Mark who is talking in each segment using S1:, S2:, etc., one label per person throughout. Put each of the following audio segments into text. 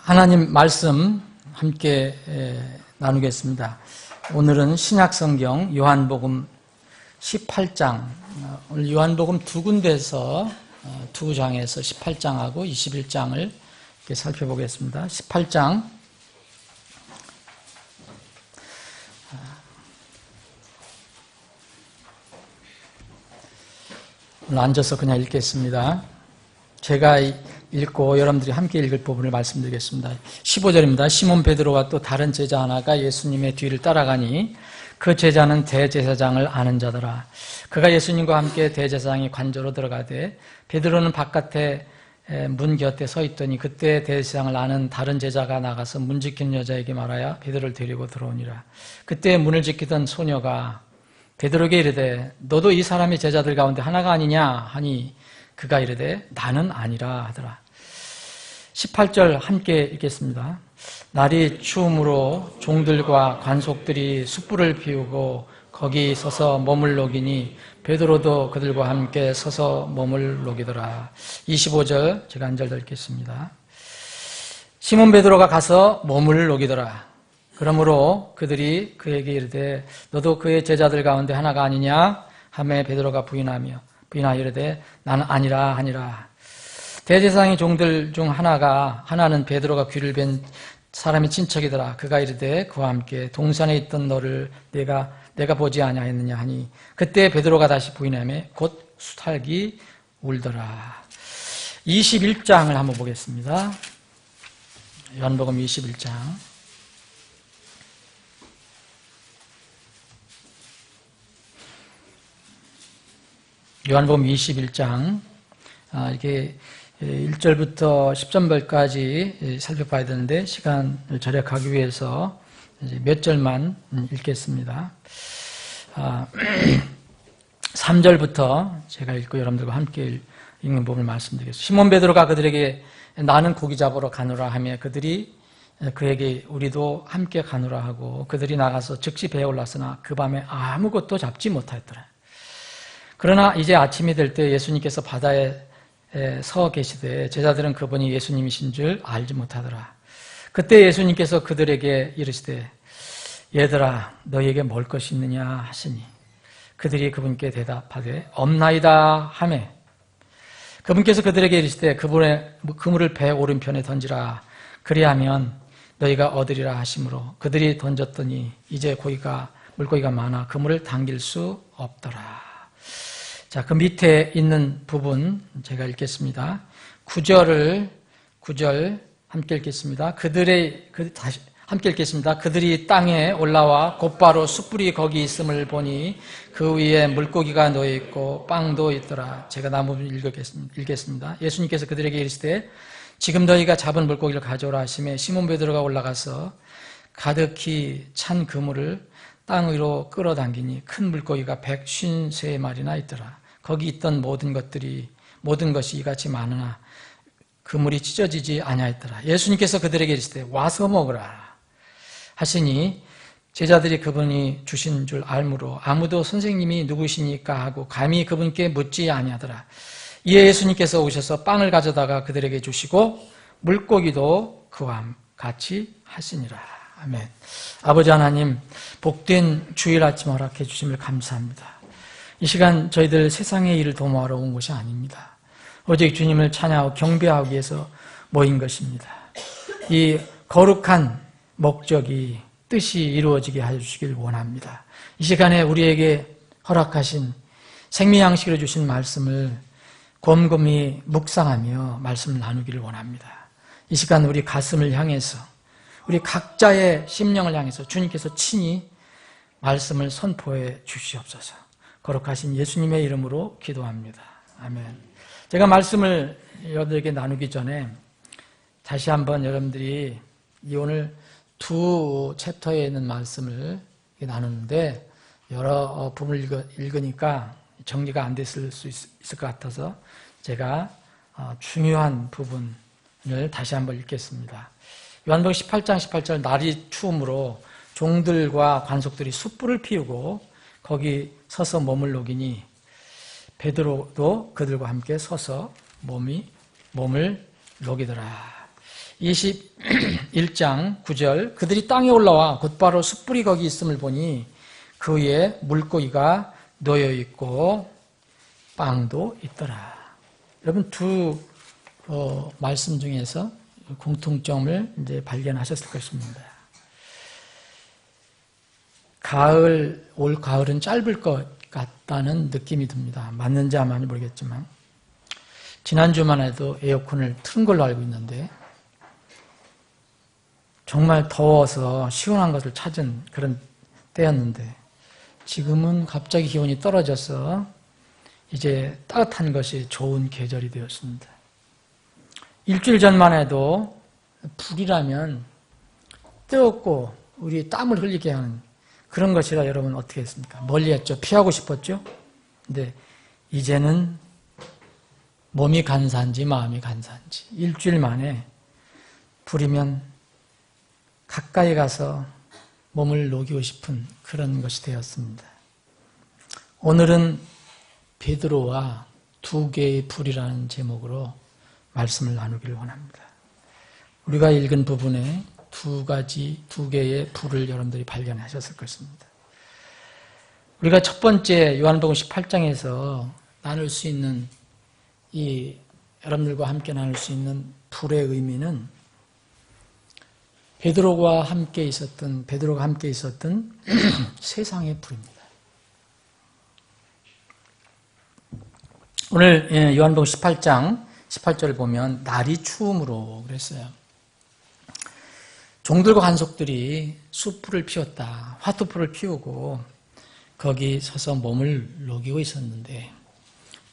S1: 하나님 말씀 함께 나누겠습니다. 오늘은 신약성경 요한복음 18장, 오늘 요한복음 두 군데에서 두 장에서 18장하고 21장을 이렇게 살펴보겠습니다. 18장 오늘 앉아서 그냥 읽겠습니다. 제가 읽고 여러분들이 함께 읽을 부분을 말씀드리겠습니다. 15절입니다. 시몬 베드로와 또 다른 제자 하나가 예수님의 뒤를 따라가니 그 제자는 대제사장을 아는 자더라. 그가 예수님과 함께 대제사장이 관저로 들어가되 베드로는 바깥에 문 곁에 서 있더니 그때 대제사장을 아는 다른 제자가 나가서 문 지키는 여자에게 말하여 베드로를 데리고 들어오니라. 그때 문을 지키던 소녀가 베드로에게 이르되 너도 이 사람의 제자들 가운데 하나가 아니냐 하니 그가 이르되 나는 아니라 하더라. 18절 함께 읽겠습니다. 날이 추움으로 종들과 관속들이 숯불을 피우고 거기 서서 몸을 녹이니 베드로도 그들과 함께 서서 몸을 녹이더라. 25절 제가 한 절 더 읽겠습니다. 시몬 베드로가 가서 몸을 녹이더라. 그러므로 그들이 그에게 이르되 너도 그의 제자들 가운데 하나가 아니냐 하매 베드로가 부인하여 이르되 나는 아니라 하니라. 대제사장의 종들 중 하나는 베드로가 귀를 벤 사람이 친척이더라. 그가 이르되 그와 함께 동산에 있던 너를 내가 보지 아니하였느냐 하니 그때 베드로가 다시 부인하며 곧 수탈기 울더라. 21장을 한번 보겠습니다. 요한복음 21장. 요한복음 21장, 이게 1절부터 10절까지 살펴봐야 되는데 시간을 절약하기 위해서 몇 절만 읽겠습니다. 3절부터 제가 읽고 여러분들과 함께 읽는 부분을 말씀드리겠습니다. 시몬 베드로가 그들에게 나는 고기 잡으러 가노라 하며 그들이 그에게 우리도 함께 가노라 하고 그들이 나가서 즉시 배에 올랐으나 그 밤에 아무것도 잡지 못하였더라. 그러나 이제 아침이 될 때 예수님께서 바다에 서 계시되 제자들은 그분이 예수님이신 줄 알지 못하더라. 그때 예수님께서 그들에게 이르시되 얘들아 너희에게 먹을 것이 있느냐 하시니 그들이 그분께 대답하되 없나이다 하매 그분께서 그들에게 이르시되 그물을 배 오른편에 던지라 그리하면 너희가 얻으리라 하시므로 그들이 던졌더니 이제 물고기가 많아 그물을 당길 수 없더라. 자, 그 밑에 있는 부분 제가 읽겠습니다. 9절 함께 읽겠습니다. 함께 읽겠습니다. 그들이 땅에 올라와 곧바로 숯불이 거기 있음을 보니 그 위에 물고기가 놓여 있고 빵도 있더라. 제가 나무 읽겠습니다. 예수님께서 그들에게 이르시되 지금 너희가 잡은 물고기를 가져오라 하시매 시몬 베드로가 올라가서 가득히 찬 그물을 땅 위로 끌어당기니 큰 물고기가 153마리나 있더라. 거기 있던 모든 것이 이같이 많으나 그물이 찢어지지 아니하였더라. 예수님께서 그들에게 이르시되 와서 먹으라 하시니 제자들이 그분이 주신 줄 알므로 아무도 선생님이 누구시니까 하고 감히 그분께 묻지 아니하더라. 이에 예수님께서 오셔서 빵을 가져다가 그들에게 주시고 물고기도 그와 같이 하시니라. 아멘. 아버지 하나님, 복된 주일 아침 허락해 주심을 감사합니다. 이 시간 저희들 세상의 일을 도모하러 온 것이 아닙니다. 오직 주님을 찬양하고 경배하기 위해서 모인 것입니다. 이 거룩한 목적이 뜻이 이루어지게 해주시길 원합니다. 이 시간에 우리에게 허락하신 생명양식으로 주신 말씀을 곰곰이 묵상하며 말씀을 나누기를 원합니다. 이 시간 우리 가슴을 향해서 우리 각자의 심령을 향해서 주님께서 친히 말씀을 선포해 주시옵소서. 거룩하신 예수님의 이름으로 기도합니다. 아멘. 제가 말씀을 여러분들에게 나누기 전에 다시 한번 여러분들이 이 오늘 두 챕터에 있는 말씀을 나누는데 여러 부분을 읽으니까 정리가 안 됐을 수 있을 것 같아서 제가 중요한 부분을 다시 한번 읽겠습니다. 요한복음 18장 18절 날이 추움으로 종들과 관속들이 숯불을 피우고 거기 서서 몸을 녹이니 베드로도 그들과 함께 서서 몸을 녹이더라. 21장 9절 그들이 땅에 올라와 곧바로 숯불이 거기 있음을 보니 그 위에 물고기가 놓여 있고 빵도 있더라. 여러분 두 말씀 중에서 공통점을 이제 발견하셨을 것입니다. 올 가을은 짧을 것 같다는 느낌이 듭니다. 맞는지 안 맞는지 모르겠지만 지난주만 해도 에어컨을 틀은 걸로 알고 있는데 정말 더워서 시원한 것을 찾은 그런 때였는데 지금은 갑자기 기온이 떨어져서 이제 따뜻한 것이 좋은 계절이 되었습니다. 일주일 전만 해도 불이라면 뜨겁고 우리 땀을 흘리게 하는 그런 것이라 여러분 어떻게 했습니까? 멀리했죠. 피하고 싶었죠. 근데 이제는 몸이 간사한지 마음이 간사한지 일주일 만에 불이면 가까이 가서 몸을 녹이고 싶은 그런 것이 되었습니다. 오늘은 베드로와 두 개의 불이라는 제목으로 말씀을 나누기를 원합니다. 우리가 읽은 부분에 두 개의 불을 여러분들이 발견하셨을 것입니다. 우리가 첫 번째 요한복음 18장에서 나눌 수 있는 여러분들과 함께 나눌 수 있는 불의 의미는 베드로가 함께 있었던 세상의 불입니다. 오늘 요한복음 18장 18절을 보면 날이 추움으로 그랬어요. 종들과 관속들이 숯불을 피웠다. 화투불을 피우고 거기 서서 몸을 녹이고 있었는데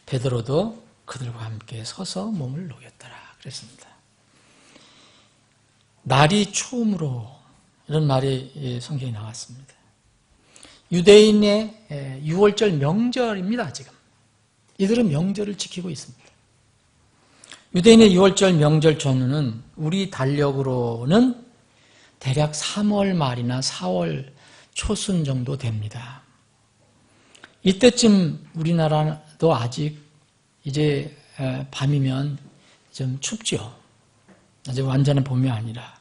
S1: 베드로도 그들과 함께 서서 몸을 녹였더라 그랬습니다. 날이 추움으로 이런 말이 성경에 나왔습니다. 유대인의 6월절 명절입니다. 지금 이들은 명절을 지키고 있습니다. 유대인의 6월절 명절 전후는 우리 달력으로는 대략 3월 말이나 4월 초순 정도 됩니다. 이때쯤 우리나라도 아직 이제 밤이면 좀 춥죠. 아직 완전한 봄이 아니라.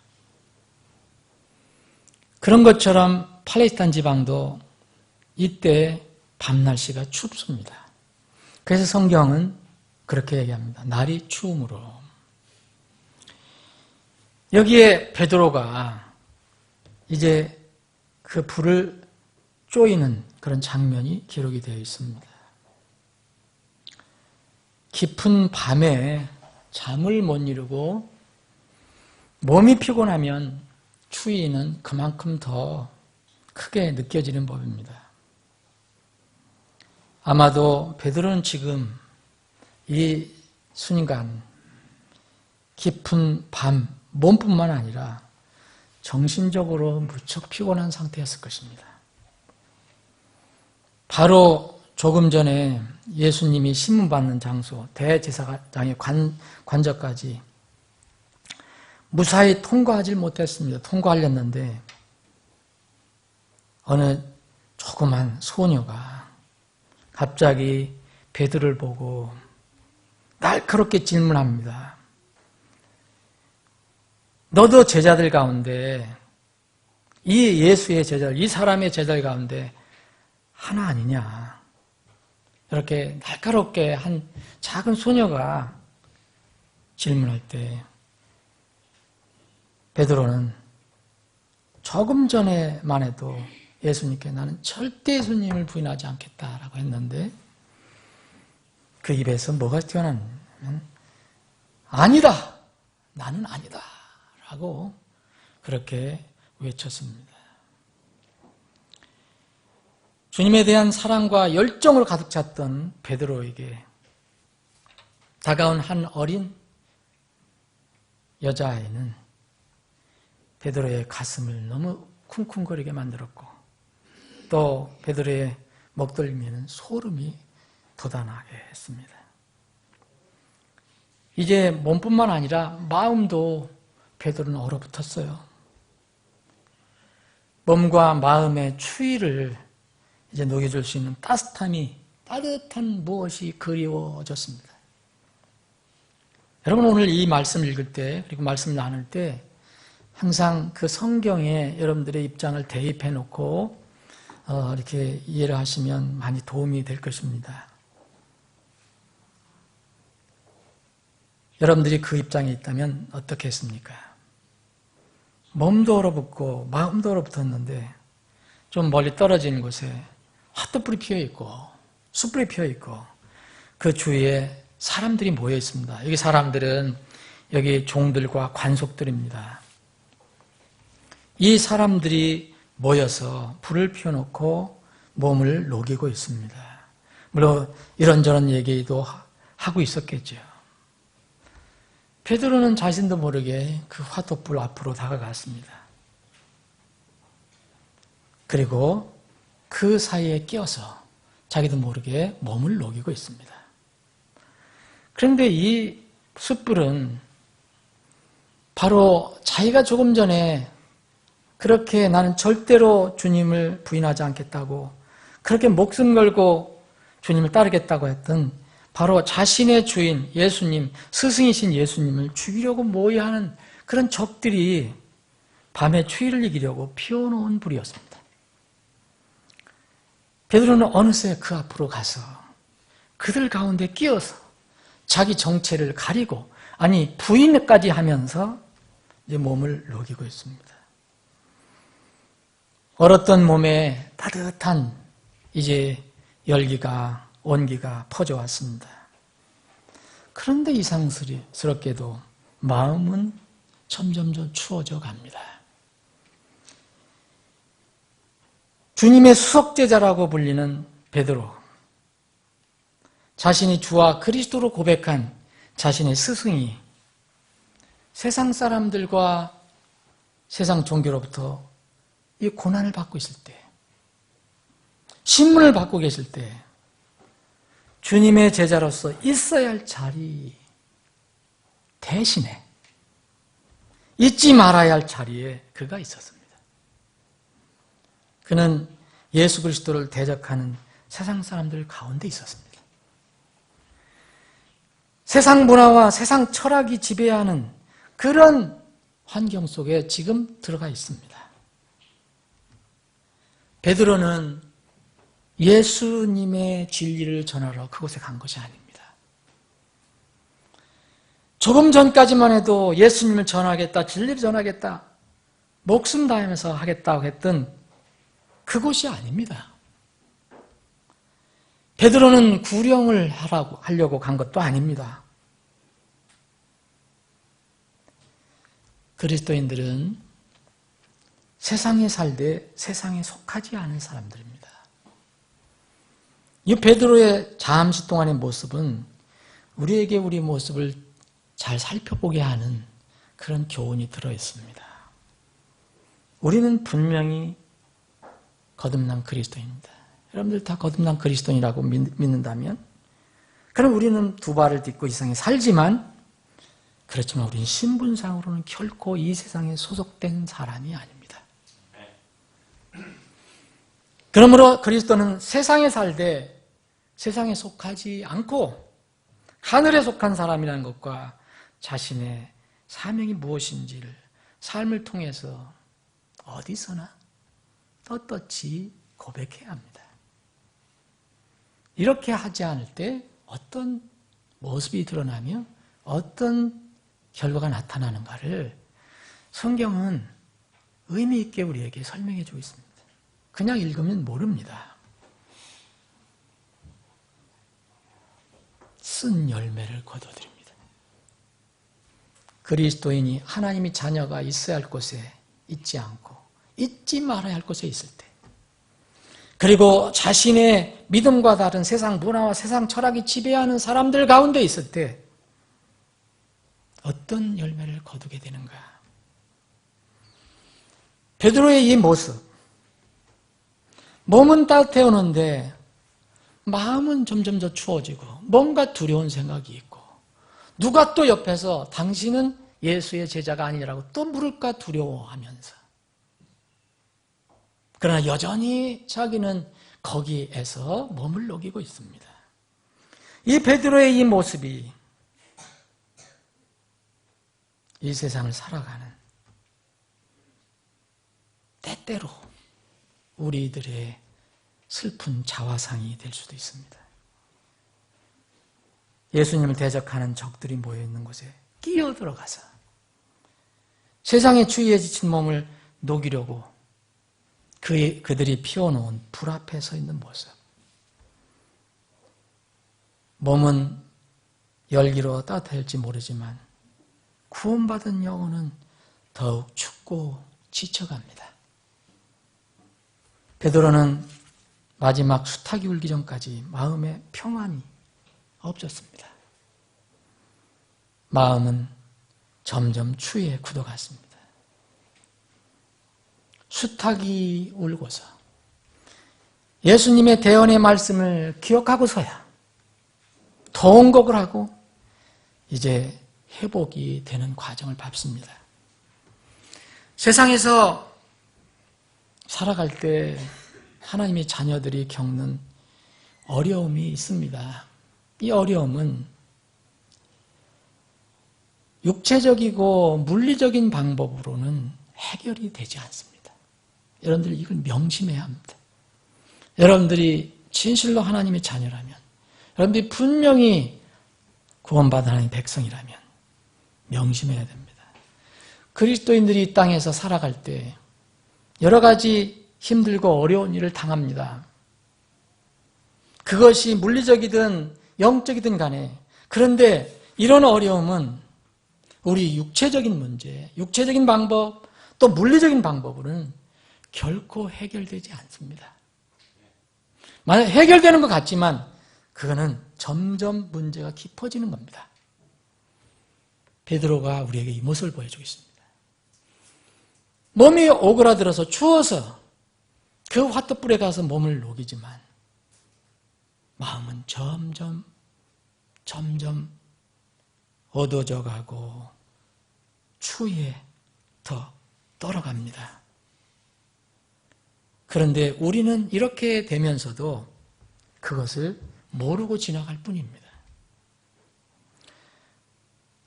S1: 그런 것처럼 팔레스타인 지방도 이때 밤 날씨가 춥습니다. 그래서 성경은 그렇게 얘기합니다. 날이 추움으로. 여기에 베드로가 이제 그 불을 쪼이는 그런 장면이 기록이 되어 있습니다. 깊은 밤에 잠을 못 이루고 몸이 피곤하면 추위는 그만큼 더 크게 느껴지는 법입니다. 아마도 베드로는 지금 이 순간 깊은 밤, 몸뿐만 아니라 정신적으로 무척 피곤한 상태였을 것입니다. 바로 조금 전에 예수님이 신문받는 장소, 대제사장의 관저까지 무사히 통과하지 못했습니다. 통과하려는데 어느 조그만 소녀가 갑자기 베드로를 보고 날카롭게 질문합니다. 너도 제자들 가운데 이 예수의 제자들, 이 사람의 제자들 가운데 하나 아니냐. 이렇게 날카롭게 한 작은 소녀가 질문할 때 베드로는 조금 전에만 해도 예수님께 나는 절대 예수님을 부인하지 않겠다라고 했는데 그 입에서 뭐가 튀어나오냐면 아니다. 나는 아니다. 라고 그렇게 외쳤습니다. 주님에 대한 사랑과 열정을 가득 찼던 베드로에게 다가온 한 어린 여자아이는 베드로의 가슴을 너무 쿵쿵거리게 만들었고 또 베드로의 목덜미에는 소름이 돋아나게 했습니다. 이제 몸뿐만 아니라 마음도 베드로는 얼어붙었어요. 몸과 마음의 추위를 이제 녹여줄 수 있는 따뜻한 무엇이 그리워졌습니다. 여러분 오늘 이 말씀 읽을 때 그리고 말씀 나눌 때 항상 그 성경에 여러분들의 입장을 대입해 놓고 이렇게 이해를 하시면 많이 도움이 될 것입니다. 여러분들이 그 입장에 있다면 어떻게 했습니까? 몸도 얼어붙고 마음도 얼어붙었는데 좀 멀리 떨어진 곳에 핫도불이 피어 있고 숯불이 피어 있고 그 주위에 사람들이 모여 있습니다. 여기 사람들은 여기 종들과 관속들입니다. 이 사람들이 모여서 불을 피워놓고 몸을 녹이고 있습니다. 물론 이런저런 얘기도 하고 있었겠죠. 베드로는 자신도 모르게 그 화돛불 앞으로 다가갔습니다. 그리고 그 사이에 끼어서 자기도 모르게 몸을 녹이고 있습니다. 그런데 이 숯불은 바로 자기가 조금 전에 그렇게 나는 절대로 주님을 부인하지 않겠다고 그렇게 목숨 걸고 주님을 따르겠다고 했던 바로 자신의 주인 예수님, 스승이신 예수님을 죽이려고 모의하는 그런 적들이 밤에 추위를 이기려고 피워놓은 불이었습니다. 베드로는 어느새 그 앞으로 가서 그들 가운데 끼어서 자기 정체를 가리고 아니 부인까지 하면서 이제 몸을 녹이고 있습니다. 얼었던 몸에 따뜻한 이제 열기가 온기가 퍼져왔습니다. 그런데 이상스럽게도 마음은 점점 추워져 갑니다. 주님의 수석제자라고 불리는 베드로, 자신이 주와 그리스도로 고백한 자신의 스승이 세상 사람들과 세상 종교로부터 이 고난을 받고 있을 때, 신문을 받고 계실 때 주님의 제자로서 있어야 할 자리 대신에 잊지 말아야 할 자리에 그가 있었습니다. 그는 예수 그리스도를 대적하는 세상 사람들 가운데 있었습니다. 세상 문화와 세상 철학이 지배하는 그런 환경 속에 지금 들어가 있습니다. 베드로는 예수님의 진리를 전하러 그곳에 간 것이 아닙니다. 조금 전까지만 해도 예수님을 전하겠다, 진리를 전하겠다, 목숨 다하면서 하겠다고 했던 그곳이 아닙니다. 베드로는 구령을 하려고 간 것도 아닙니다. 그리스도인들은 세상에 살되 세상에 속하지 않은 사람들입니다. 이 베드로의 잠시 동안의 모습은 우리에게 우리 모습을 잘 살펴보게 하는 그런 교훈이 들어있습니다. 우리는 분명히 거듭난 그리스도인입니다. 여러분들 다 거듭난 그리스도인이라고 믿는다면 그럼 우리는 두 발을 딛고 이 세상에 살지만 그렇지만 우리는 신분상으로는 결코 이 세상에 소속된 사람이 아닙니다. 그러므로 그리스도는 세상에 살되 세상에 속하지 않고 하늘에 속한 사람이라는 것과 자신의 사명이 무엇인지를 삶을 통해서 어디서나 떳떳이 고백해야 합니다. 이렇게 하지 않을 때 어떤 모습이 드러나며 어떤 결과가 나타나는가를 성경은 의미 있게 우리에게 설명해 주고 있습니다. 그냥 읽으면 모릅니다. 쓴 열매를 거둬들입니다. 그리스도인이 하나님의 자녀가 있어야 할 곳에 있지 않고 잊지 말아야 할 곳에 있을 때, 그리고 자신의 믿음과 다른 세상 문화와 세상 철학이 지배하는 사람들 가운데 있을 때 어떤 열매를 거두게 되는가? 베드로의 이 모습, 몸은 따뜻해 오는데 마음은 점점 더 추워지고 뭔가 두려운 생각이 있고 누가 또 옆에서 당신은 예수의 제자가 아니라고 또 물을까 두려워하면서, 그러나 여전히 자기는 거기에서 몸을 녹이고 있습니다. 이 베드로의 이 모습이 이 세상을 살아가는 때때로 우리들의 슬픈 자화상이 될 수도 있습니다. 예수님을 대적하는 적들이 모여있는 곳에 끼어들어가서 세상의 추위에 지친 몸을 녹이려고 그들이 피워놓은 불 앞에 서 있는 모습. 몸은 열기로 따뜻할지 모르지만 구원받은 영혼은 더욱 춥고 지쳐갑니다. 베드로는 마지막 수탉이 울기 전까지 마음에 평안이 없었습니다. 마음은 점점 추위에 굳어갔습니다. 수탉이 울고서 예수님의 대언의 말씀을 기억하고서야 통곡을 하고 이제 회복이 되는 과정을 밟습니다. 세상에서 살아갈 때 하나님의 자녀들이 겪는 어려움이 있습니다. 이 어려움은 육체적이고 물리적인 방법으로는 해결이 되지 않습니다. 여러분들 이걸 명심해야 합니다. 여러분들이 진실로 하나님의 자녀라면, 여러분들이 분명히 구원받은 하나님의 백성이라면 명심해야 됩니다. 그리스도인들이 이 땅에서 살아갈 때 여러 가지 힘들고 어려운 일을 당합니다. 그것이 물리적이든 영적이든 간에, 그런데 이런 어려움은 우리 육체적인 문제, 육체적인 방법, 또 물리적인 방법으로는 결코 해결되지 않습니다. 만약 해결되는 것 같지만 그거는 점점 문제가 깊어지는 겁니다. 베드로가 우리에게 이 모습을 보여주고 있습니다. 몸이 오그라들어서 추워서 그 화롯불에 가서 몸을 녹이지만 마음은 점점 어두워져 가고 추위에 더 떨어갑니다. 그런데 우리는 이렇게 되면서도 그것을 모르고 지나갈 뿐입니다.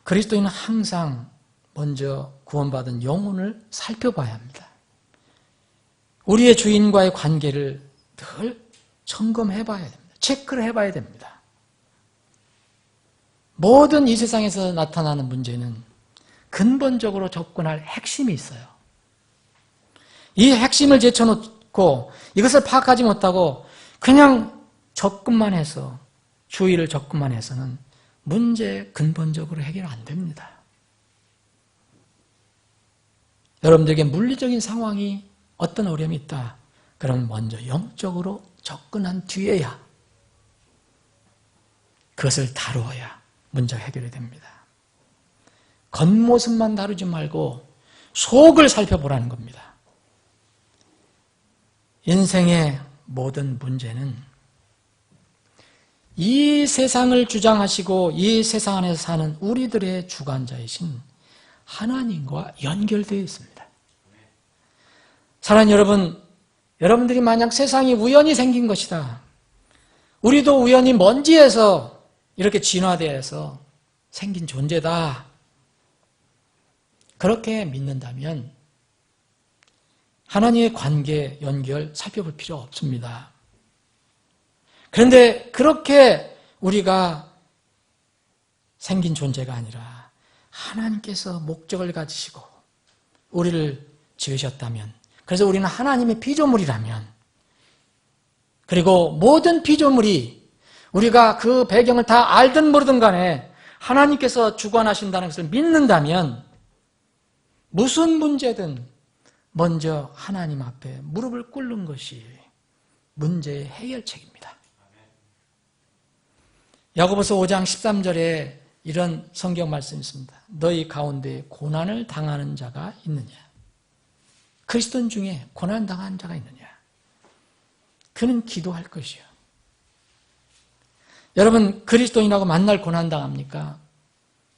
S1: 그리스도인은 항상 먼저 구원받은 영혼을 살펴봐야 합니다. 우리의 주인과의 관계를 늘 점검해봐야 됩니다. 체크를 해봐야 됩니다. 모든 이 세상에서 나타나는 문제는 근본적으로 접근할 핵심이 있어요. 이 핵심을 제쳐놓고 이것을 파악하지 못하고 그냥 접근만 해서, 주의를 접근만 해서는 문제 근본적으로 해결 안 됩니다. 여러분들에게 물리적인 상황이 어떤 어려움이 있다. 그럼 먼저 영적으로 접근한 뒤에야 그것을 다루어야 문제가 해결이 됩니다. 겉모습만 다루지 말고 속을 살펴보라는 겁니다. 인생의 모든 문제는 이 세상을 주장하시고 이 세상 안에서 사는 우리들의 주관자이신 하나님과 연결되어 있습니다. 사랑하는 여러분, 여러분들이 만약 세상이 우연히 생긴 것이다, 우리도 우연히 먼지에서 이렇게 진화되어서 생긴 존재다, 그렇게 믿는다면 하나님의 관계, 연결 살펴볼 필요 없습니다. 그런데 그렇게 우리가 생긴 존재가 아니라 하나님께서 목적을 가지시고 우리를 지으셨다면, 그래서 우리는 하나님의 피조물이라면, 그리고 모든 피조물이 우리가 그 배경을 다 알든 모르든 간에 하나님께서 주관하신다는 것을 믿는다면 무슨 문제든 먼저 하나님 앞에 무릎을 꿇는 것이 문제의 해결책입니다. 야고보서 5장 13절에 이런 성경 말씀이 있습니다. 너희 가운데 고난을 당하는 자가 있느냐? 그리스도인 중에 고난 당한 자가 있느냐? 그는 기도할 것이요. 여러분, 그리스도인하고 만날 고난 당합니까?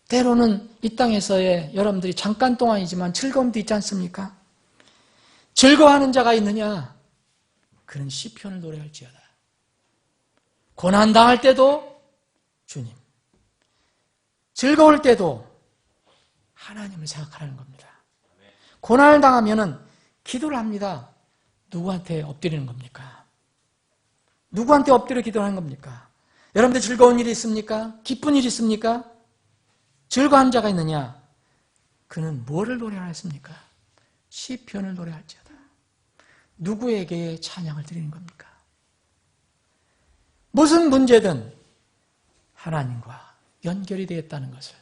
S1: 때로는 이 땅에서의 여러분들이 잠깐 동안이지만 즐거움도 있지 않습니까? 즐거워하는 자가 있느냐? 그는 시편을 노래할지어다. 고난 당할 때도 주님, 즐거울 때도 하나님을 생각하라는 겁니다. 고난을 당하면은 기도를 합니다. 누구한테 엎드리는 겁니까? 누구한테 엎드려 기도하는 겁니까? 여러분들 즐거운 일이 있습니까? 기쁜 일이 있습니까? 즐거운 자가 있느냐? 그는 뭐를 노래하였습니까? 시편을 노래할지어다. 누구에게 찬양을 드리는 겁니까? 무슨 문제든 하나님과 연결이 되었다는 것을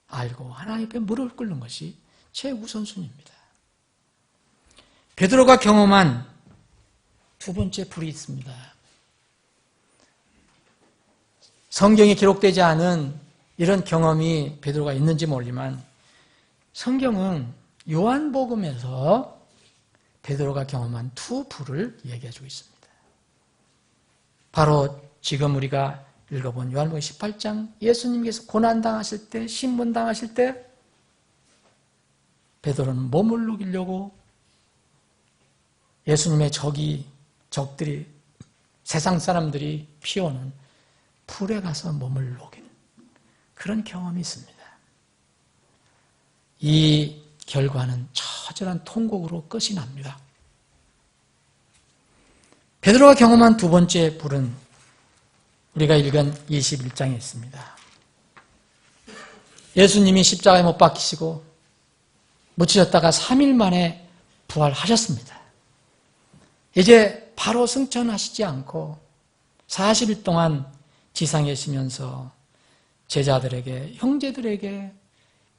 S1: 알고 하나님 앞에 무릎을 꿇는 것이 최우선순위입니다. 베드로가 경험한 두 번째 불이 있습니다. 성경에 기록되지 않은 이런 경험이 베드로가 있는지 모르지만 성경은 요한복음에서 베드로가 경험한 두 불을 얘기해주고 있습니다. 바로 지금 우리가 읽어본 요한복음 18장 예수님께서 고난당하실 때, 신문당하실 때 베드로는 몸을 녹이려고 예수님의 적들이 세상 사람들이 피워놓은 불에 가서 몸을 녹인 그런 경험이 있습니다. 이 결과는 처절한 통곡으로 끝이 납니다. 베드로가 경험한 두 번째 불은 우리가 읽은 21장에 있습니다. 예수님이 십자가에 못 박히시고 묻히셨다가 3일 만에 부활하셨습니다. 이제 바로 승천하시지 않고 40일 동안 지상에 계시면서 제자들에게, 형제들에게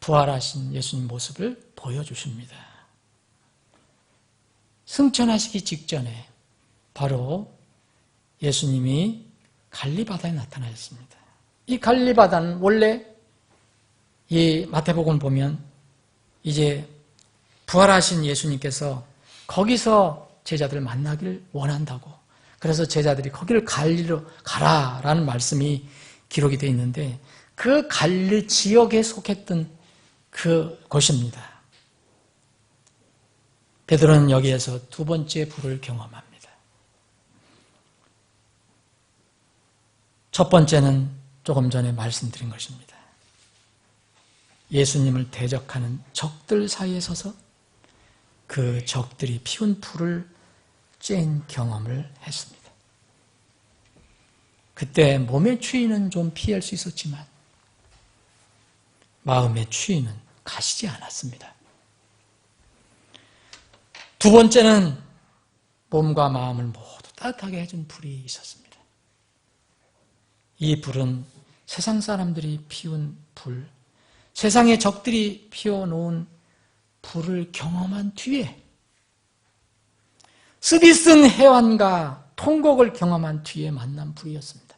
S1: 부활하신 예수님 모습을 보여주십니다. 승천하시기 직전에 바로 예수님이 갈리바다에 나타나셨습니다. 이 갈리바다는 원래 이 마태복음을 보면 이제 부활하신 예수님께서 거기서 제자들을 만나기를 원한다고, 그래서 제자들이 거기를 갈리로 가라라는 말씀이 기록이 되어 있는데 그 갈리 지역에 속했던 그 곳입니다. 베드로는 여기에서 두 번째 불을 경험합니다. 첫 번째는 조금 전에 말씀드린 것입니다. 예수님을 대적하는 적들 사이에 서서 그 적들이 피운 불을 쬐인 경험을 했습니다. 그때 몸의 추위는 좀 피할 수 있었지만 마음의 추위는 가시지 않았습니다. 두 번째는 몸과 마음을 모두 따뜻하게 해준 불이 있었습니다. 이 불은 세상 사람들이 피운 불, 세상의 적들이 피워놓은 불을 경험한 뒤에, 쓰디쓴 해환과 통곡을 경험한 뒤에 만난 불이었습니다.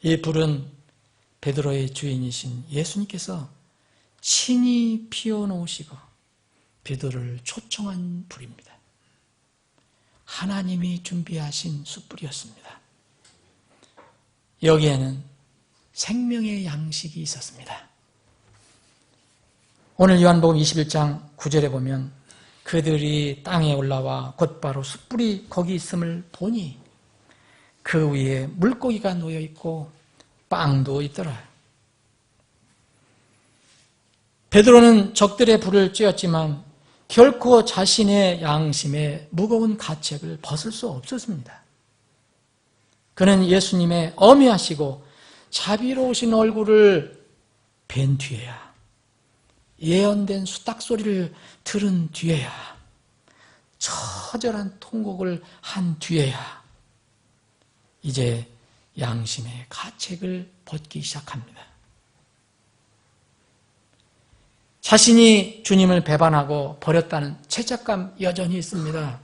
S1: 이 불은 베드로의 주인이신 예수님께서 친히 피워놓으시고 베드로를 초청한 불입니다. 하나님이 준비하신 숯불이었습니다. 여기에는 생명의 양식이 있었습니다. 오늘 요한복음 21장 9절에 보면 그들이 땅에 올라와 곧바로 숯불이 거기 있음을 보니 그 위에 물고기가 놓여있고 빵도 있더라. 베드로는 적들의 불을 쬐었지만 결코 자신의 양심의 무거운 가책을 벗을 수 없었습니다. 그는 예수님의 어미하시고 자비로우신 얼굴을 뵌 뒤에야, 예언된 수탉소리를 들은 뒤에야, 처절한 통곡을 한 뒤에야 이제 양심의 가책을 벗기 시작합니다. 자신이 주님을 배반하고 버렸다는 죄책감 여전히 있습니다.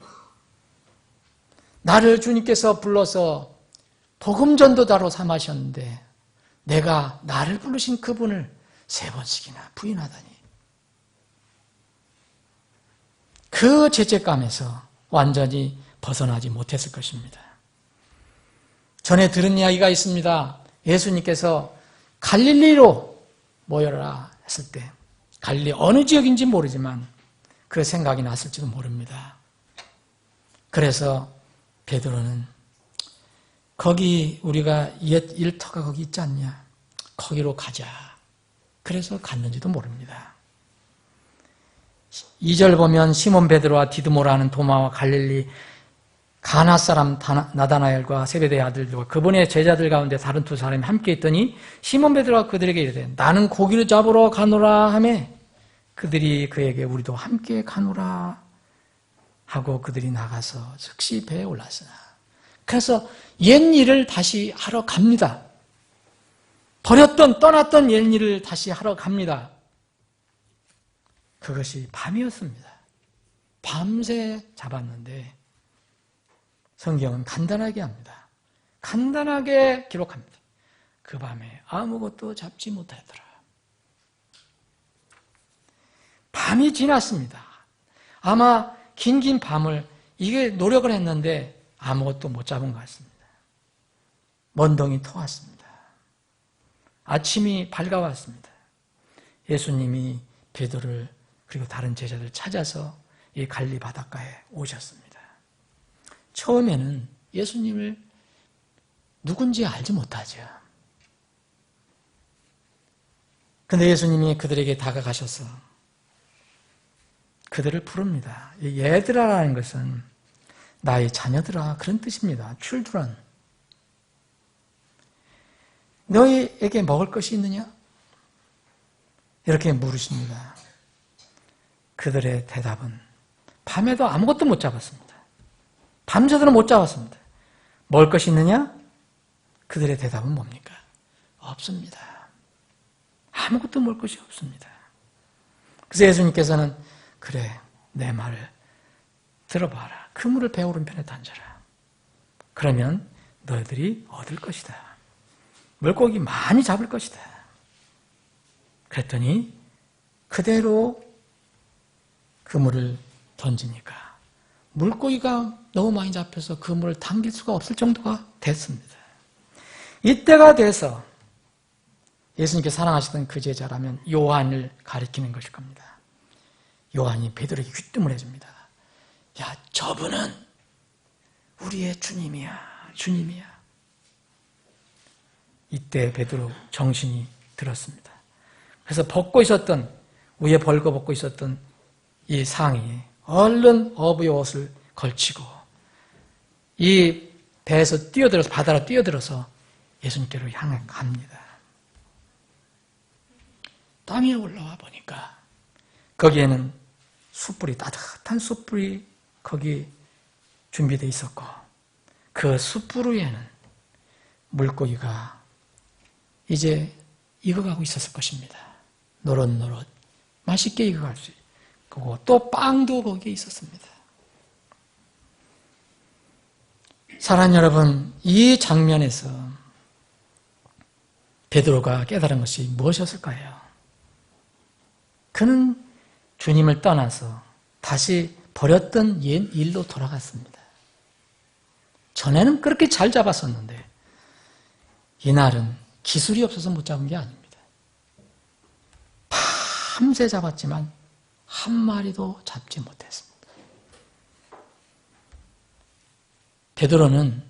S1: 나를 주님께서 불러서 복음 전도자로 삼으셨는데 내가 나를 부르신 그분을 3번씩이나 부인하다니. 그 죄책감에서 완전히 벗어나지 못했을 것입니다. 전에 들은 이야기가 있습니다. 예수님께서 갈릴리로 모여라 했을 때, 갈릴리 어느 지역인지 모르지만 그 생각이 났을지도 모릅니다. 그래서 베드로는 거기 우리가 옛 일터가 거기 있지 않냐? 거기로 가자. 그래서 갔는지도 모릅니다. 2절 보면 시몬 베드로와 디드모라는 도마와 갈릴리 가나 사람 나다나엘과 세베대의 아들들과 그분의 제자들 가운데 다른 두 사람이 함께 있더니 시몬 베드로가 그들에게 이르되 나는 고기를 잡으러 가노라 하며 그들이 그에게 우리도 함께 가노라 하고 그들이 나가서 즉시 배에 올랐으나. 그래서 옛 일을 다시 하러 갑니다. 떠났던 옛 일을 다시 하러 갑니다. 그것이 밤이었습니다. 밤새 잡았는데 성경은 간단하게 합니다. 간단하게 기록합니다. 그 밤에 아무것도 잡지 못하더라. 밤이 지났습니다. 아마 긴 밤을 이게 노력을 했는데 아무것도 못 잡은 것 같습니다. 먼덩이 터왔습니다. 아침이 밝아왔습니다. 예수님이 베드로를 그리고 다른 제자들 찾아서 이 갈릴리 바닷가에 오셨습니다. 처음에는 예수님을 누군지 알지 못하죠. 그런데 예수님이 그들에게 다가가셔서 그들을 부릅니다. 얘들아라는 것은 나의 자녀들아 그런 뜻입니다. children. 너희에게 먹을 것이 있느냐? 이렇게 물으십니다. 그들의 대답은 밤에도 아무것도 못 잡았습니다. 밤새도록 못 잡았습니다. 먹을 것이 있느냐? 그들의 대답은 뭡니까? 없습니다. 아무것도 먹을 것이 없습니다. 그래서 예수님께서는 그래, 내 말을 들어봐라. 그물을 배 오른편에 던져라. 그러면 너희들이 얻을 것이다. 물고기 많이 잡을 것이다. 그랬더니 그대로 그물을 던지니까 물고기가 너무 많이 잡혀서 그물을 당길 수가 없을 정도가 됐습니다. 이때가 돼서 예수님께 사랑하시던 그 제자라면 요한을 가리키는 것일 겁니다. 요한이 베드로에게 귀뜸을 해줍니다. 야, 저분은 우리의 주님이야. 주님이야. 이때 베드로 정신이 들었습니다. 그래서 위에 벌거벗고 있었던 이 상의에 얼른 어부의 옷을 걸치고 이 배에서 뛰어들어서 바다로 뛰어들어서 예수님께로 향해 갑니다. 땅 위에 올라와 보니까 거기에는 숯불이, 따뜻한 숯불이 거기 준비되어 있었고 그 숯불 위에는 물고기가 이제 익어가고 있었을 것입니다. 노릇노릇 맛있게 익어갈 수 있고 또 빵도 거기에 있었습니다. 사랑하는 여러분, 이 장면에서 베드로가 깨달은 것이 무엇이었을까요? 그는 주님을 떠나서 다시 버렸던 옛 일로 돌아갔습니다. 전에는 그렇게 잘 잡았었는데 이날은 기술이 없어서 못 잡은 게 아닙니다. 밤새 잡았지만 한 마리도 잡지 못했습니다. 베드로는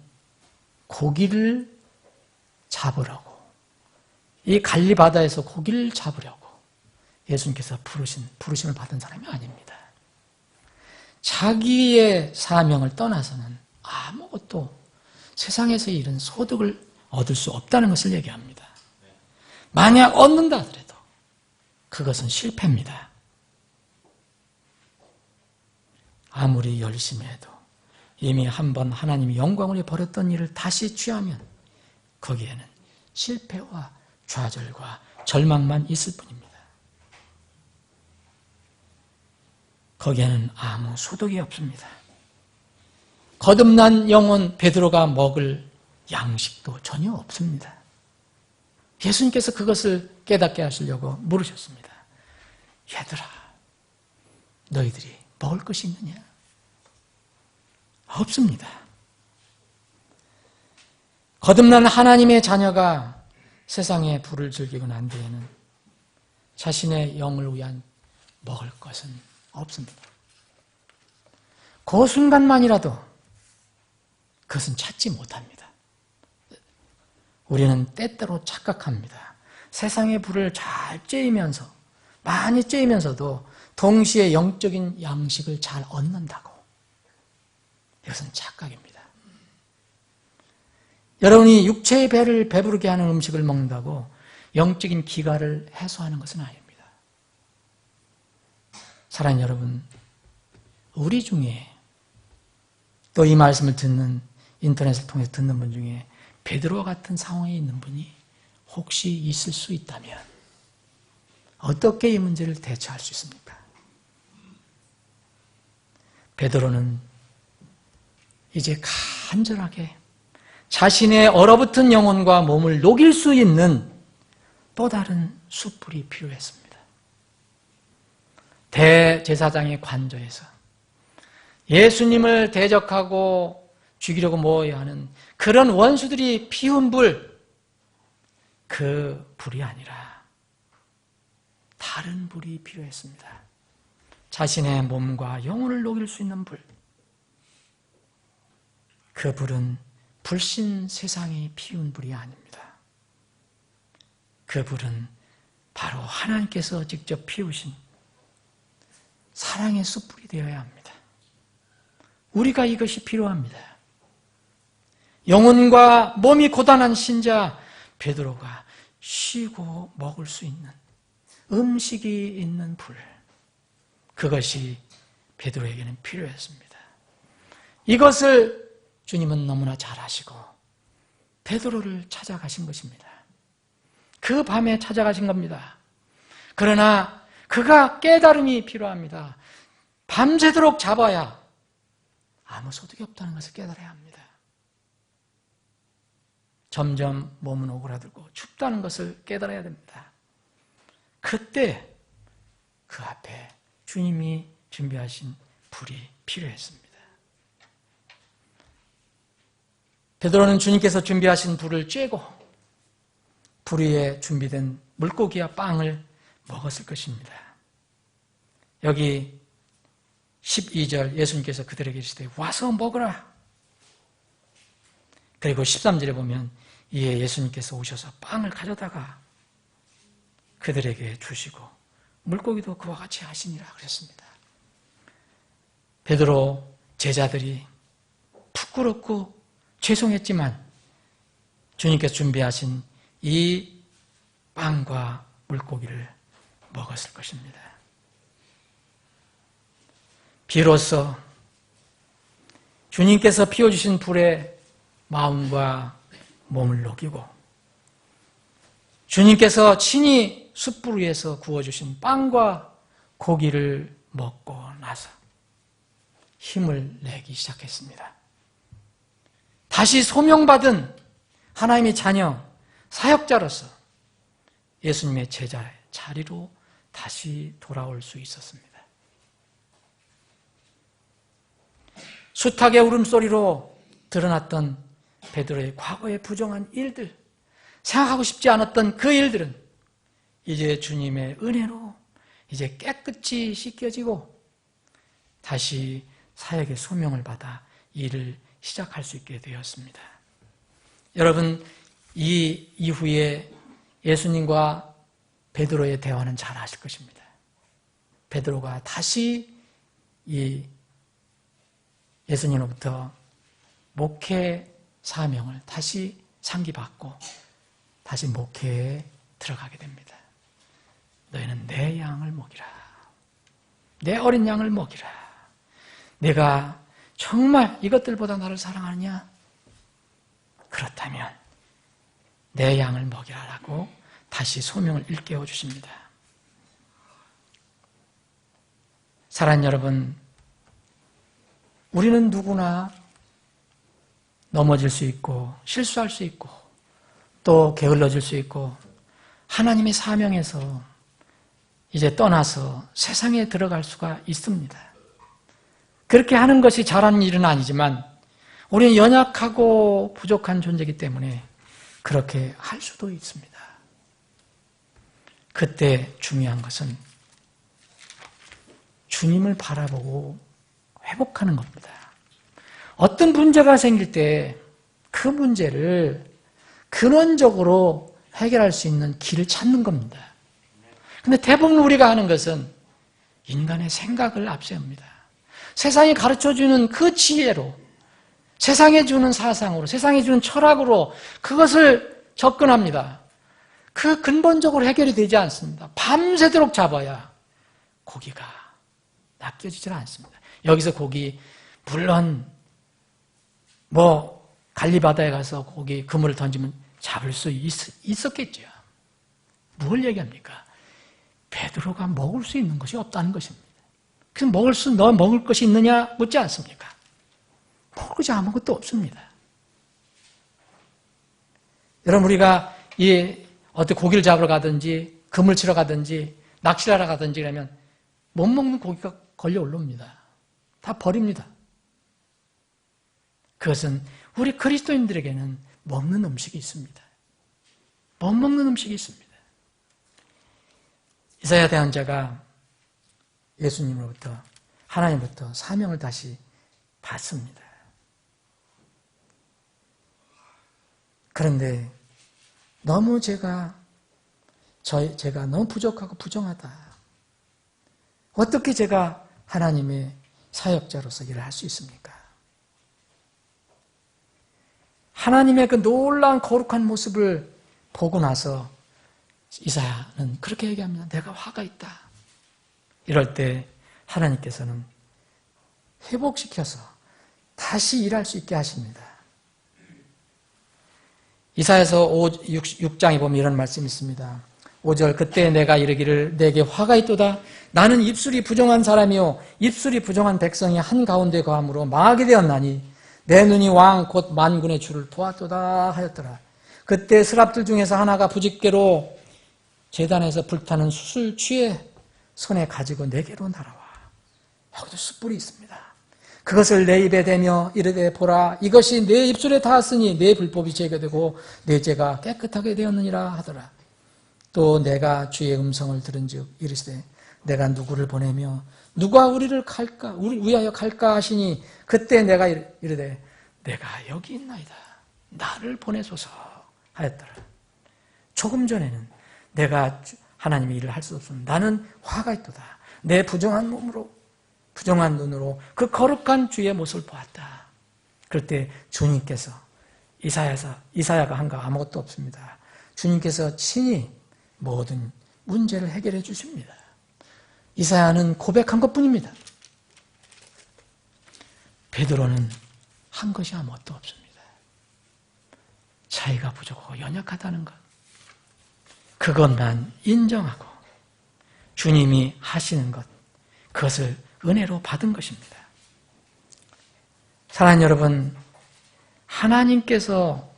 S1: 고기를 잡으라고, 이 갈릴리 바다에서 고기를 잡으려고 예수님께서 부르심을 받은 사람이 아닙니다. 자기의 사명을 떠나서는 아무것도 세상에서 이런 소득을 얻을 수 없다는 것을 얘기합니다. 만약 얻는다 하더라도 그것은 실패입니다. 아무리 열심히 해도 이미 한번 하나님이 영광을 위해 버렸던 일을 다시 취하면 거기에는 실패와 좌절과 절망만 있을 뿐입니다. 거기에는 아무 소득이 없습니다. 거듭난 영혼 베드로가 먹을 양식도 전혀 없습니다. 예수님께서 그것을 깨닫게 하시려고 물으셨습니다. 얘들아, 너희들이 먹을 것이 있느냐? 없습니다. 거듭난 하나님의 자녀가 세상의 불을 즐기고 난 뒤에는 자신의 영을 위한 먹을 것은 없습니다. 그 순간만이라도 그것은 찾지 못합니다. 우리는 때때로 착각합니다. 세상의 불을 잘 쬐이면서, 많이 쬐이면서도 동시에 영적인 양식을 잘 얻는다고. 이것은 착각입니다. 여러분이 육체의 배를 배부르게 하는 음식을 먹는다고 영적인 기갈을 해소하는 것은 아닙니다. 사랑하는 여러분, 우리 중에 또 이 말씀을 듣는, 인터넷을 통해서 듣는 분 중에 베드로와 같은 상황에 있는 분이 혹시 있을 수 있다면 어떻게 이 문제를 대처할 수 있습니까? 베드로는 이제 간절하게 자신의 얼어붙은 영혼과 몸을 녹일 수 있는 또 다른 숯불이 필요했습니다. 대제사장의 관저에서 예수님을 대적하고 죽이려고 모여야 하는 그런 원수들이 피운 불, 그 불이 아니라 다른 불이 필요했습니다. 자신의 몸과 영혼을 녹일 수 있는 불. 그 불은 불신 세상이 피운 불이 아닙니다. 그 불은 바로 하나님께서 직접 피우신 사랑의 숯불이 되어야 합니다. 우리가 이것이 필요합니다. 영혼과 몸이 고단한 신자 베드로가 쉬고 먹을 수 있는 음식이 있는 불, 그것이 베드로에게는 필요했습니다. 이것을 주님은 너무나 잘 아시고 베드로를 찾아가신 것입니다. 그 밤에 찾아가신 겁니다. 그러나 그가 깨달음이 필요합니다. 밤새도록 잡아야 아무 소득이 없다는 것을 깨달아야 합니다. 점점 몸은 오그라들고 춥다는 것을 깨달아야 됩니다. 그때 그 앞에 주님이 준비하신 불이 필요했습니다. 베드로는 주님께서 준비하신 불을 쬐고 불 위에 준비된 물고기와 빵을 먹었을 것입니다. 여기 12절 예수님께서 그들에게 이르시되 와서 먹으라. 그리고 13절에 보면 이에 예수님께서 오셔서 빵을 가져다가 그들에게 주시고 물고기도 그와 같이 하시니라 그랬습니다. 베드로 제자들이 부끄럽고 죄송했지만 주님께서 준비하신 이 빵과 물고기를 먹었을 것입니다. 비로소 주님께서 피워주신 불에 마음과 몸을 녹이고 주님께서 친히 숯불 위에서 구워주신 빵과 고기를 먹고 나서 힘을 내기 시작했습니다. 다시 소명받은 하나님의 자녀, 사역자로서 예수님의 제자의 자리로 다시 돌아올 수 있었습니다. 숱하게 울음소리로 드러났던 베드로의 과거의 부정한 일들, 생각하고 싶지 않았던 그 일들은 이제 주님의 은혜로 이제 깨끗이 씻겨지고 다시 사역의 소명을 받아 일을 시작할 수 있게 되었습니다. 여러분, 이 이후에 예수님과 베드로의 대화는 잘 아실 것입니다. 베드로가 다시 이 예수님으로부터 목회 사명을 다시 상기받고 다시 목회에 들어가게 됩니다. 너희는 내 양을 먹이라. 내 어린 양을 먹이라. 내가 정말 이것들보다 나를 사랑하느냐? 그렇다면 내 양을 먹이라라고 다시 소명을 일깨워 주십니다. 사랑하는 여러분, 우리는 누구나 넘어질 수 있고 실수할 수 있고 또 게을러질 수 있고 하나님의 사명에서 이제 떠나서 세상에 들어갈 수가 있습니다. 그렇게 하는 것이 잘하는 일은 아니지만 우리는 연약하고 부족한 존재이기 때문에 그렇게 할 수도 있습니다. 그때 중요한 것은 주님을 바라보고 회복하는 겁니다. 어떤 문제가 생길 때 그 문제를 근원적으로 해결할 수 있는 길을 찾는 겁니다. 근데 대부분 우리가 하는 것은 인간의 생각을 앞세웁니다. 세상이 가르쳐주는 그 지혜로, 세상에 주는 사상으로, 세상에 주는 철학으로 그것을 접근합니다. 그 근본적으로 해결이 되지 않습니다. 밤새도록 잡아야 고기가 낚여지질 않습니다. 여기서 고기, 물론 갈리바다에 가서 고기 그물을 던지면 잡을 수 있었겠죠. 뭘 얘기합니까? 베드로가 먹을 수 있는 것이 없다는 것입니다. 그래서 먹을 것이 있느냐 묻지 않습니까? 먹을 것이 아무것도 없습니다. 여러분, 우리가 어떤 고기를 잡으러 가든지 그물 치러 가든지 낚시를 하러 가든지 그러면 못 먹는 고기가 걸려 올라옵니다. 다 버립니다. 그것은 우리 그리스도인들에게는 먹는 음식이 있습니다. 못 먹는 음식이 있습니다. 이사야 대언자가 예수님으로부터, 하나님으로부터 사명을 다시 받습니다. 그런데 너무 제가 너무 부족하고 부정하다. 어떻게 제가 하나님의 사역자로서 일을 할 수 있습니까? 하나님의 그 놀라운 거룩한 모습을 보고 나서 이사야는 그렇게 얘기합니다. 내가 화가 있다. 이럴 때 하나님께서는 회복시켜서 다시 일할 수 있게 하십니다. 이사야서 6장에 보면 이런 말씀이 있습니다. 5절, 그때 내가 이르기를 내게 화가 있도다. 나는 입술이 부정한 사람이요 입술이 부정한 백성이 한가운데 거함으로 망하게 되었나니 내 눈이 왕 곧 만군의 주를 보았도다 하였더라. 그때 스랍들 중에서 하나가 부집게로 제단에서 불타는 숯을 취해 손에 가지고 내게로 날아와. 여기도 숯불이 있습니다. 그것을 내 입에 대며 이르되 보라, 이것이 내 입술에 닿았으니 내 불법이 제거되고 내 죄가 깨끗하게 되었느니라 하더라. 또 내가 주의 음성을 들은즉 이르시되 내가 누구를 보내며 누가 우리를 위하여 갈까 하시니 그때 내가 이르되 내가 여기 있나이다. 나를 보내소서 하였더라. 조금 전에는 내가 하나님의 일을 할 수 없으면 나는 화가 있도다. 내 부정한 눈으로 그 거룩한 주의 모습을 보았다. 그럴 때 주님께서 이사야가 한 거 아무것도 없습니다. 주님께서 친히 모든 문제를 해결해 주십니다. 이사야는 고백한 것뿐입니다. 베드로는 한 것이 아무것도 없습니다. 차이가 부족하고 연약하다는 것, 그것만 인정하고 주님이 하시는 것, 그것을 은혜로 받은 것입니다. 사랑하는 여러분, 하나님께서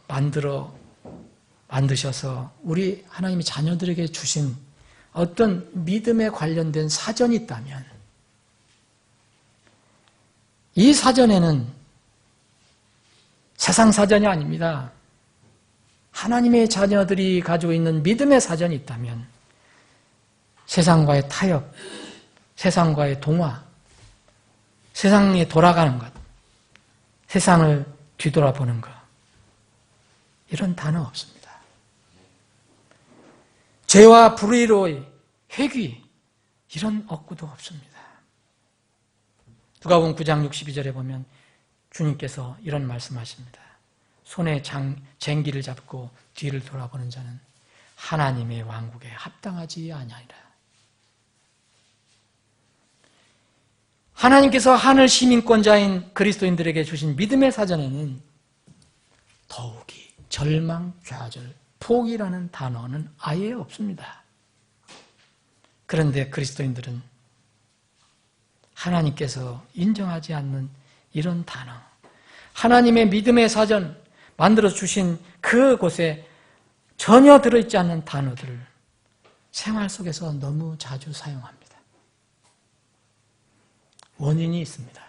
S1: 만드셔서 우리 하나님이 자녀들에게 주신 어떤 믿음에 관련된 사전이 있다면 이 사전에는 세상 사전이 아닙니다. 하나님의 자녀들이 가지고 있는 믿음의 사전이 있다면 세상과의 타협, 세상과의 동화, 세상에 돌아가는 것, 세상을 뒤돌아보는 것, 이런 단어 없습니다. 죄와 불의로의 회귀, 이런 억구도 없습니다. 누가복음 9장 62절에 보면 주님께서 이런 말씀하십니다. 손에 쟁기를 잡고 뒤를 돌아보는 자는 하나님의 왕국에 합당하지 아니하리라. 하나님께서 하늘 시민권자인 그리스도인들에게 주신 믿음의 사전에는 더욱이 절망, 좌절, 포기라는 단어는 아예 없습니다. 그런데 그리스도인들은 하나님께서 인정하지 않는 이런 단어, 하나님의 믿음의 사전 만들어 주신 그곳에 전혀 들어있지 않는 단어들을 생활 속에서 너무 자주 사용합니다. 원인이 있습니다.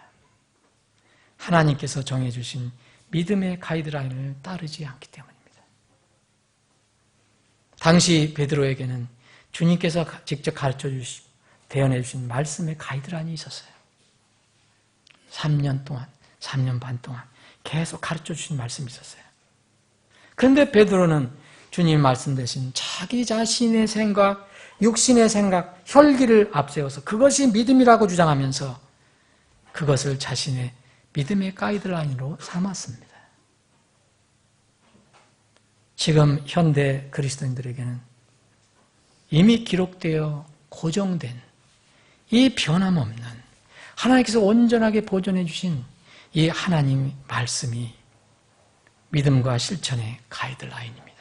S1: 하나님께서 정해주신 믿음의 가이드라인을 따르지 않기 때문입니다. 당시 베드로에게는 주님께서 직접 가르쳐 주시고 대언해 주신 말씀의 가이드라인이 있었어요. 3년 반 동안 계속 가르쳐 주신 말씀이 있었어요. 그런데 베드로는 주님 말씀되신 자기 자신의 생각, 육신의 생각, 혈기를 앞세워서 그것이 믿음이라고 주장하면서 그것을 자신의 믿음의 가이드라인으로 삼았습니다. 지금 현대 그리스도인들에게는 이미 기록되어 고정된 이 변함없는 하나님께서 온전하게 보존해 주신 이 하나님의 말씀이 믿음과 실천의 가이드라인입니다.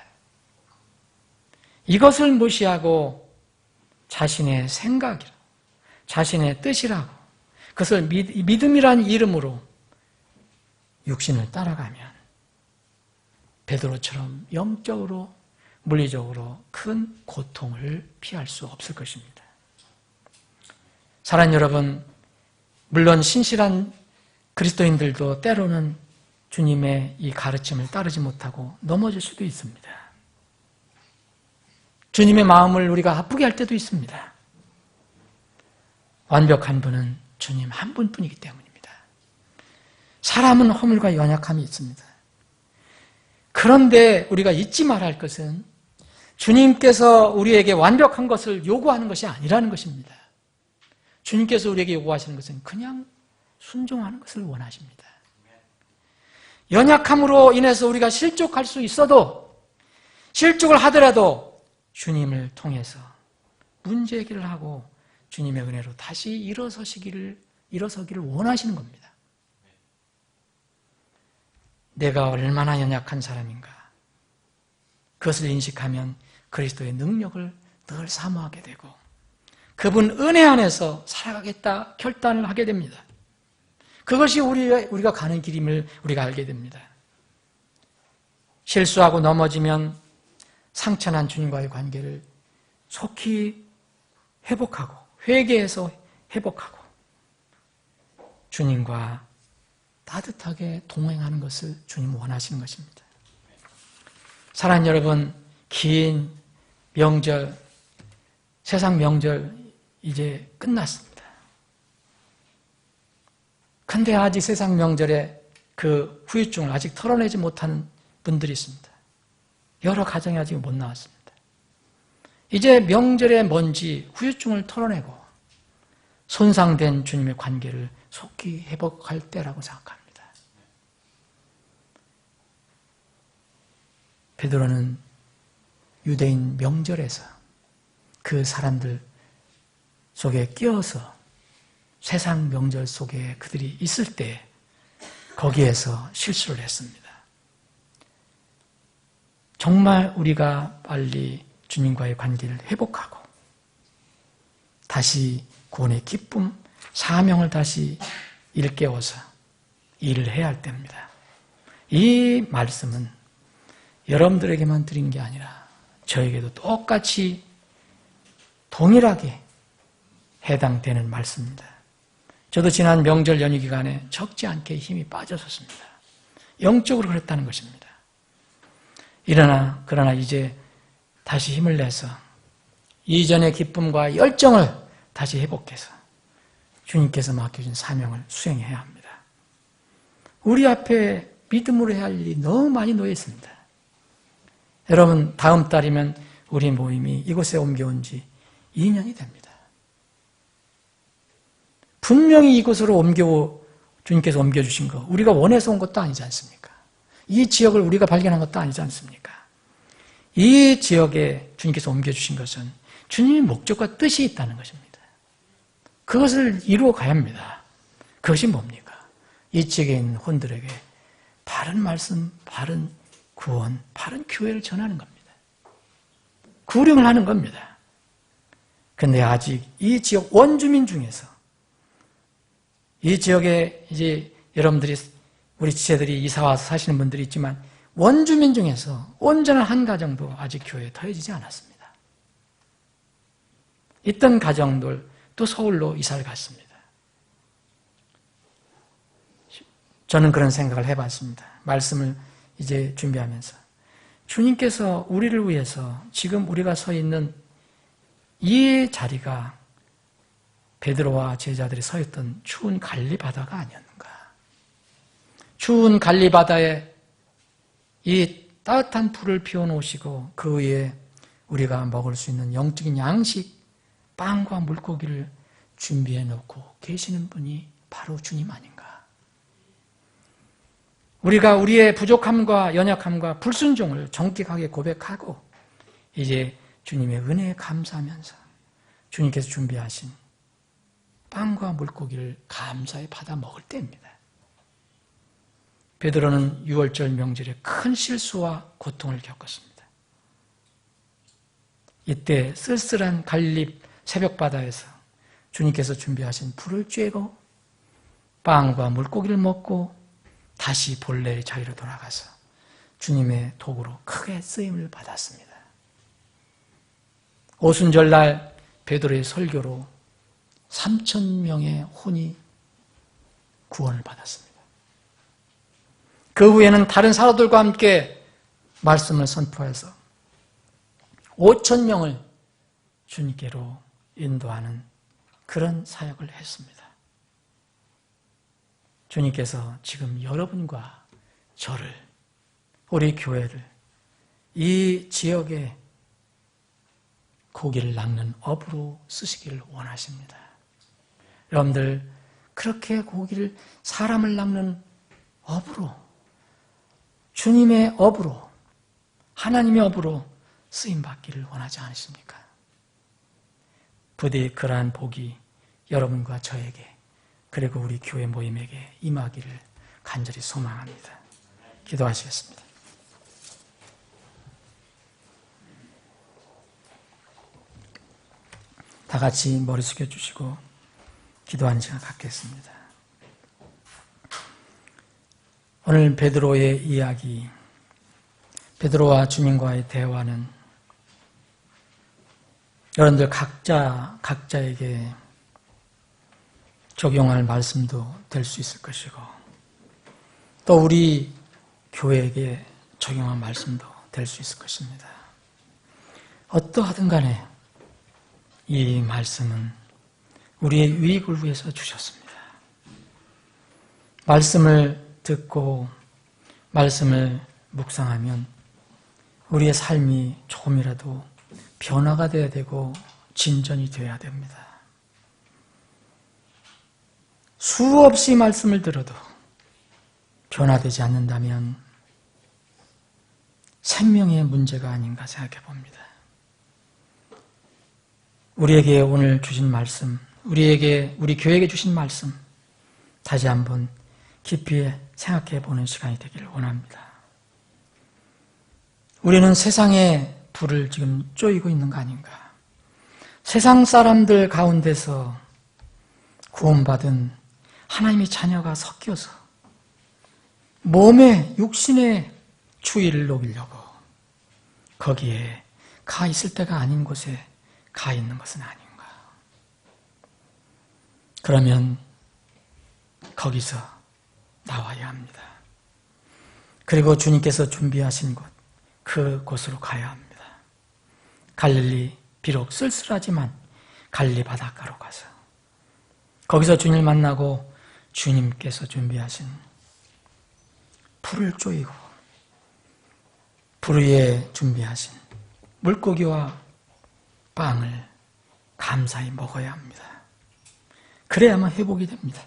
S1: 이것을 무시하고 자신의 생각이라고, 자신의 뜻이라고, 그것을 믿음이란 이름으로 육신을 따라가면 베드로처럼 영적으로, 물리적으로 큰 고통을 피할 수 없을 것입니다. 사랑하는 여러분, 물론 신실한 그리스도인들도 때로는 주님의 이 가르침을 따르지 못하고 넘어질 수도 있습니다. 주님의 마음을 우리가 아프게 할 때도 있습니다. 완벽한 분은 주님 한 분뿐이기 때문입니다. 사람은 허물과 연약함이 있습니다. 그런데 우리가 잊지 말아야 할 것은 주님께서 우리에게 완벽한 것을 요구하는 것이 아니라는 것입니다. 주님께서 우리에게 요구하시는 것은 그냥 순종하는 것을 원하십니다. 연약함으로 인해서 우리가 실족할 수 있어도, 실족을 하더라도 주님을 통해서 문제 해결을 하고 주님의 은혜로 다시 일어서기를 원하시는 겁니다. 내가 얼마나 연약한 사람인가, 그것을 인식하면 그리스도의 능력을 늘 사모하게 되고 그분 은혜 안에서 살아가겠다 결단을 하게 됩니다. 그것이 우리가 가는 길임을 우리가 알게 됩니다. 실수하고 넘어지면 상처난 주님과의 관계를 속히 회복하고 회개해서 회복하고 주님과 따뜻하게 동행하는 것을 주님 원하시는 것입니다. 사랑하는 여러분, 긴 명절, 세상 명절 이제 끝났습니다. 근데 아직 세상 명절에 그 후유증을 아직 털어내지 못하는 분들이 있습니다. 여러 가정이 아직 못 나왔습니다. 이제 명절의 먼지, 후유증을 털어내고 손상된 주님의 관계를 속히 회복할 때라고 생각합니다. 베드로는 유대인 명절에서 그 사람들 속에 끼어서 세상 명절 속에 그들이 있을 때 거기에서 실수를 했습니다. 정말 우리가 빨리 주님과의 관계를 회복하고 다시 구원의 기쁨, 사명을 다시 일깨워서 일을 해야 할 때입니다. 이 말씀은 여러분들에게만 드린 게 아니라 저에게도 똑같이 동일하게 해당되는 말씀입니다. 저도 지난 명절 연휴 기간에 적지 않게 힘이 빠졌었습니다. 영적으로 그랬다는 것입니다. 그러나 이제 다시 힘을 내서 이전의 기쁨과 열정을 다시 회복해서 주님께서 맡겨준 사명을 수행해야 합니다. 우리 앞에 믿음으로 해야 할 일이 너무 많이 놓여 있습니다. 여러분, 다음 달이면 우리 모임이 이곳에 옮겨온 지 2년이 됩니다. 분명히 이곳으로 주님께서 옮겨주신 거, 우리가 원해서 온 것도 아니지 않습니까? 이 지역을 우리가 발견한 것도 아니지 않습니까? 이 지역에 주님께서 옮겨주신 것은 주님의 목적과 뜻이 있다는 것입니다. 그것을 이루어 가야 합니다. 그것이 뭡니까? 이 지역에 있는 혼들에게 바른 말씀, 바른 구원, 바른 교회를 전하는 겁니다. 구령을 하는 겁니다. 그런데 아직 이 지역 원주민 중에서 이 지역에 이제 여러분들이 우리 지체들이 이사와서 사시는 분들이 있지만 원주민 중에서 온전한 한 가정도 아직 교회에 더해지지 않았습니다. 있던 가정들 또 서울로 이사를 갔습니다. 저는 그런 생각을 해봤습니다. 말씀을 이제 준비하면서 주님께서 우리를 위해서 지금 우리가 서 있는 이 자리가 베드로와 제자들이 서 있던 추운 갈리 바다가 아니었는가? 추운 갈리 바다에 이 따뜻한 불을 피워놓으시고 그 위에 우리가 먹을 수 있는 영적인 양식, 빵과 물고기를 준비해 놓고 계시는 분이 바로 주님 아닌가. 우리가 우리의 부족함과 연약함과 불순종을 정직하게 고백하고 이제 주님의 은혜에 감사하면서 주님께서 준비하신 빵과 물고기를 감사히 받아 먹을 때입니다. 베드로는 유월절 명절에 큰 실수와 고통을 겪었습니다. 이때 쓸쓸한 갈릴리 새벽바다에서 주님께서 준비하신 불을 쬐고 빵과 물고기를 먹고 다시 본래의 자리로 돌아가서 주님의 도구로 크게 쓰임을 받았습니다. 오순절날 베드로의 설교로 3,000명의 혼이 구원을 받았습니다. 그 후에는 다른 사도들과 함께 말씀을 선포해서 5,000명을 주님께로 인도하는 그런 사역을 했습니다. 주님께서 지금 여러분과 저를, 우리 교회를 이 지역에 고기를 낚는 업으로 쓰시기를 원하십니다. 여러분들 그렇게 고기를, 사람을 낚는 업으로, 주님의 업으로, 하나님의 업으로 쓰임받기를 원하지 않으십니까? 부디 그러한 복이 여러분과 저에게, 그리고 우리 교회 모임에게 임하기를 간절히 소망합니다. 기도하시겠습니다. 다 같이 머리 숙여주시고 기도하는 시간 갖겠습니다. 오늘 베드로의 이야기, 베드로와 주님과의 대화는 여러분들 각자에게 적용할 말씀도 될 수 있을 것이고 또 우리 교회에게 적용할 말씀도 될 수 있을 것입니다. 어떠하든 간에 이 말씀은 우리의 유익을 위해서 주셨습니다. 말씀을 듣고 말씀을 묵상하면 우리의 삶이 조금이라도 변화가 되어야 되고 진전이 되어야 됩니다. 수없이 말씀을 들어도 변화되지 않는다면 생명의 문제가 아닌가 생각해 봅니다. 우리에게 오늘 주신 말씀, 우리 교회에게 주신 말씀 다시 한번 깊이 생각해 보는 시간이 되기를 원합니다. 우리는 세상의 불을 지금 쪼이고 있는 거 아닌가? 세상 사람들 가운데서 구원받은 하나님의 자녀가 섞여서 몸에, 육신의 추위를 녹이려고 거기에 가 있을 때가 아닌 곳에 가 있는 것은 아닌가? 그러면 거기서 나와야 합니다. 그리고 주님께서 준비하신 곳, 그곳으로 가야 합니다. 갈릴리, 비록 쓸쓸하지만 갈릴리 바닷가로 가서 거기서 주님을 만나고 주님께서 준비하신 불을 쪼이고 불 위에 준비하신 물고기와 빵을 감사히 먹어야 합니다. 그래야만 회복이 됩니다.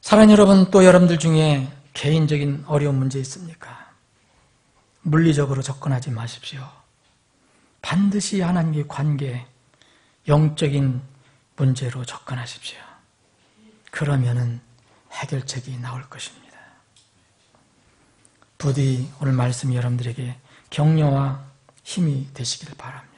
S1: 사랑하는 여러분, 또 여러분들 중에 개인적인 어려운 문제 있습니까? 물리적으로 접근하지 마십시오. 반드시 하나님의 관계, 영적인 문제로 접근하십시오. 그러면은 해결책이 나올 것입니다. 부디 오늘 말씀이 여러분들에게 격려와 힘이 되시기를 바랍니다.